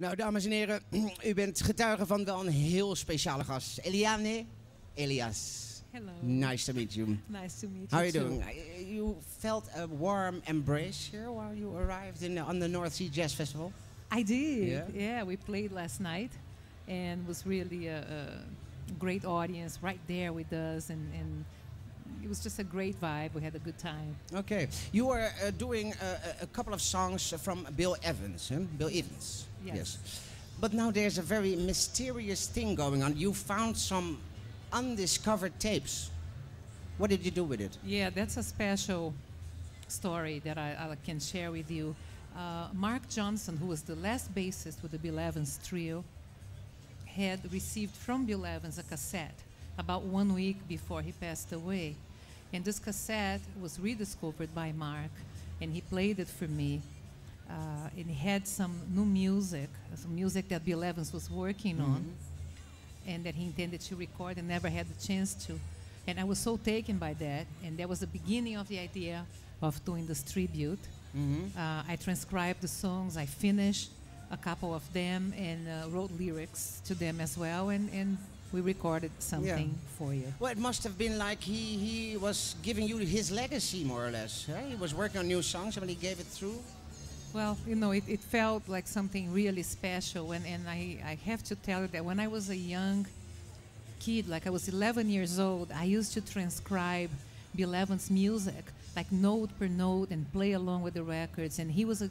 Nou, dames en heren, u bent getuige van wel een heel speciale gast. Eliane Elias. Hello. Nice to meet you. Nice to meet How are you you too. doing? You felt a warm embrace here while you arrived on the North Sea Jazz Festival? I did. Yeah? We played last night, and was really a great audience right there with us, and it was just a great vibe. We had a good time. Okay. You were doing a couple of songs from Bill Evans, huh? Bill Evans. Yes. But now there's a very mysterious thing going on. You found some undiscovered tapes. What did you do with it? Yeah, that's a special story that I can share with you. Marc Johnson, who was the last bassist with the Bill Evans trio, had received from Bill Evans a cassette about 1 week before he passed away. And this cassette was rediscovered by Marc, and he played it for me. And he had some new music, some music that Bill Evans was working on, and that he intended to record and never had the chance to. And I was so taken by that, and that was the beginning of the idea of doing this tribute. I transcribed the songs, I finished a couple of them, and wrote lyrics to them as well, and we recorded something for you. Well, it must have been like he was giving you his legacy, more or less. Huh? He was working on new songs, and he gave it through. Well, you know, it felt like something really special, and I have to tell you that when I was a young kid, like I was 11 years old, I used to transcribe Bill Evans' music, like note per note, and play along with the records, and he was a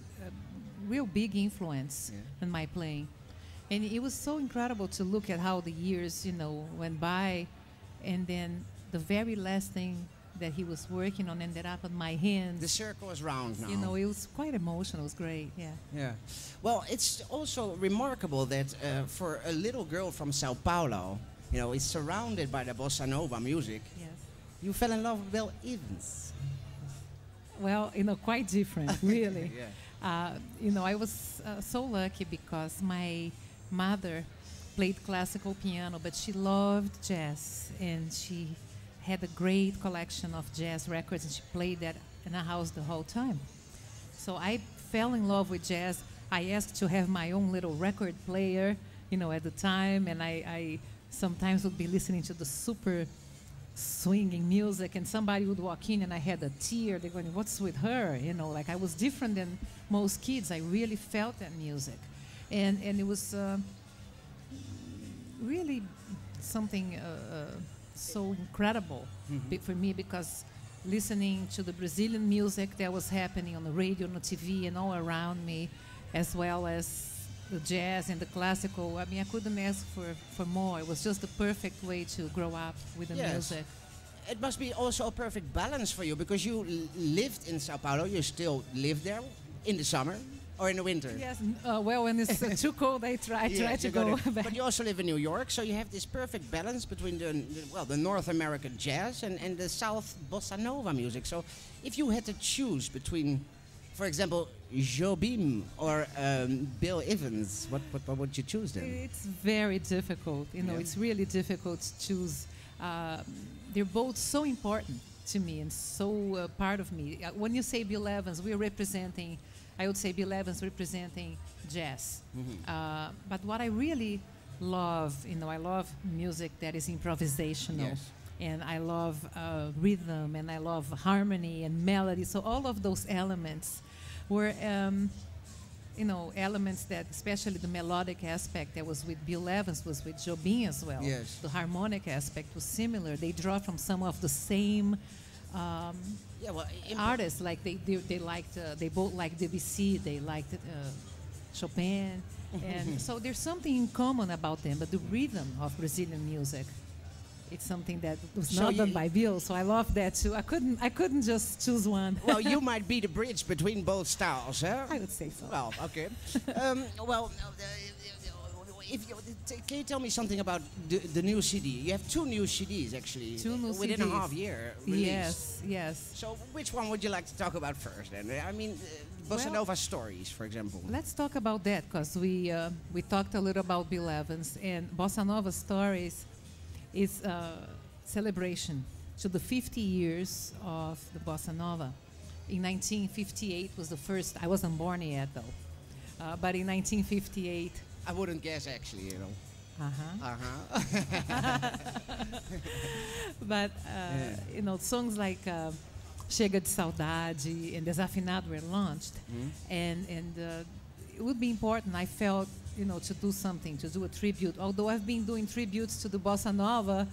real big influence in my playing. And it was so incredible to look at how the years, you know, went by, and then the very last thing that he was working on ended up in my hands. The circle is round now. You know, it was quite emotional. It was great, Yeah. Well, it's also remarkable that for a little girl from Sao Paulo, you know, is surrounded by the bossa nova music. Yes. You fell in love with Bill Evans. Well, you know, quite different, really. Yeah. You know, I was so lucky because my mother played classical piano, but she loved jazz, and she had a great collection of jazz records, and she played that in the house the whole time. So I fell in love with jazz. I asked to have my own little record player, you know, at the time, and I sometimes would be listening to the super swinging music, and somebody would walk in and I had a tear. They're going, what's with her? You know, like I was different than most kids. I really felt that music. And it was really something so incredible for me, because listening to the Brazilian music that was happening on the radio, on the TV, and all around me, as well as the jazz and the classical, I mean, I couldn't ask for more. It was just the perfect way to grow up with the music. It must be also a perfect balance for you, because you lived in Sao Paulo. You still live there in the summer or in the winter? Yes. Well, when it's too cold, I try to go back. But you also live in New York, so you have this perfect balance between the North American jazz and the South bossa nova music. So if you had to choose between, for example, Jobim or Bill Evans, what would you choose then? It's very difficult. You know, it's really difficult to choose. They're both so important to me and so part of me. When you say Bill Evans, we're representing, I would say Bill Evans representing jazz. But what I really love, you know, I love music that is improvisational. Yes. And I love rhythm, and I love harmony and melody. So all of those elements were, you know, elements that, especially the melodic aspect that was with Bill Evans, was with Jobim as well. Yes. The harmonic aspect was similar. They draw from some of the same artists. Like they liked, they both liked Debussy. They liked Chopin, and so there's something in common about them. But the rhythm of Brazilian music, it's something that was not done by Bill, so I love that too. I couldn't just choose one. Well, you might be the bridge between both styles, huh? I would say so. Well, okay. Can you tell me something about the new CD? You have 2 new CDs, actually. 2 new within CDs. a half year release. Yes. So which one would you like to talk about first? Then I mean, bossa nova stories, for example. Let's talk about that, because we talked a little about Bill Evans, and bossa nova stories is a celebration to the 50 years of the bossa nova. In 1958 was the first. I wasn't born yet though. But in 1958, I wouldn't guess actually, you know. But you know, songs like Chega de Saudade and Desafinado were launched, and it would be important. I felt, you know, to do something, to do a tribute. Although I've been doing tributes to the bossa nova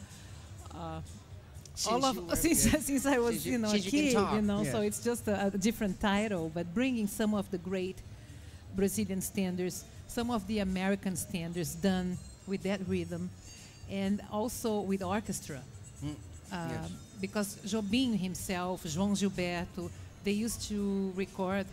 since I was, you know, a kid, you know. So it's just a different title, but bringing some of the great Brazilian standards, some of the American standards done with that rhythm, and also with orchestra. Because Jobim himself, João Gilberto, they used to record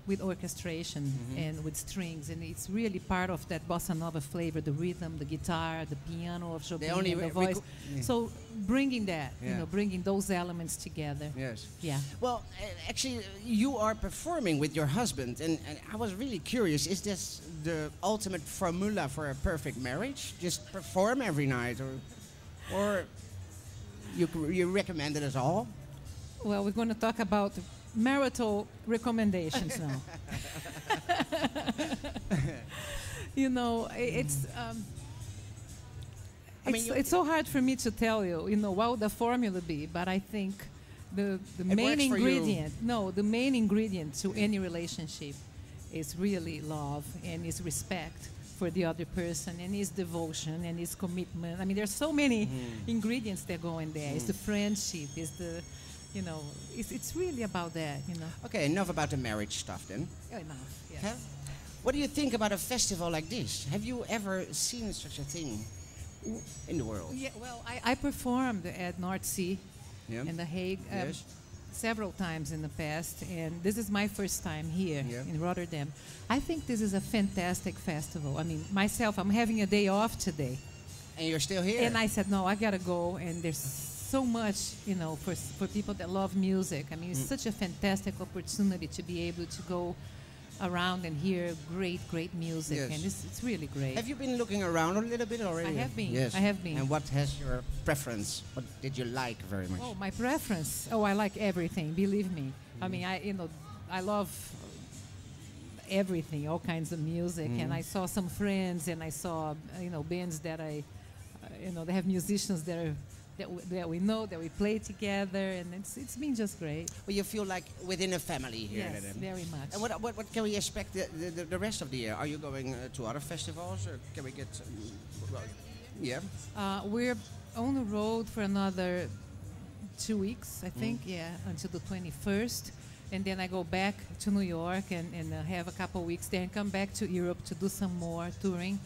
with orchestration and with strings, and it's really part of that bossa nova flavor, the rhythm, the guitar, the piano of Jobim, and the voice. So bringing that, you know, bringing those elements together. Yes. Yeah. Well, actually, you are performing with your husband, and I was really curious, is this the ultimate formula for a perfect marriage? Just perform every night, or you recommend it at all? Well, we're going to talk about marital recommendations now. You know, it's it's so hard for me to tell you, you know, what would the formula be, but I think the main ingredient, the main ingredient to any relationship is really love and is respect for the other person, and is devotion and is commitment. I mean, there's so many ingredients that go in there. It's the friendship, it's the, you know, it's really about that, you know. Okay, enough about the marriage stuff then. Enough, yes. Huh? What do you think about a festival like this? Have you ever seen such a thing in the world? Yeah, well, I performed at North Sea in The Hague several times in the past, and this is my first time here in Rotterdam. I think this is a fantastic festival. I mean, myself, I'm having a day off today. And you're still here? And I said, no, I gotta go, and there's so much, you know, for people that love music. I mean, it's such a fantastic opportunity to be able to go around and hear great music, and it's really great. Have you been looking around a little bit already? I have been. Yes. I have been. And what has your preference? What did you like very much? Oh, my preference. Oh, I like everything. Believe me. I mean, I love everything, all kinds of music, and I saw some friends, and I saw bands that they have musicians that we know, that we play together, and it's been just great. Well, you feel like within a family here. Yes, very much. And what can we expect the rest of the year? Are you going to other festivals, or can we get? We're on the road for another 2 weeks, I think. Until the 21st, and then I go back to New York and have a couple weeks there, and come back to Europe to do some more touring.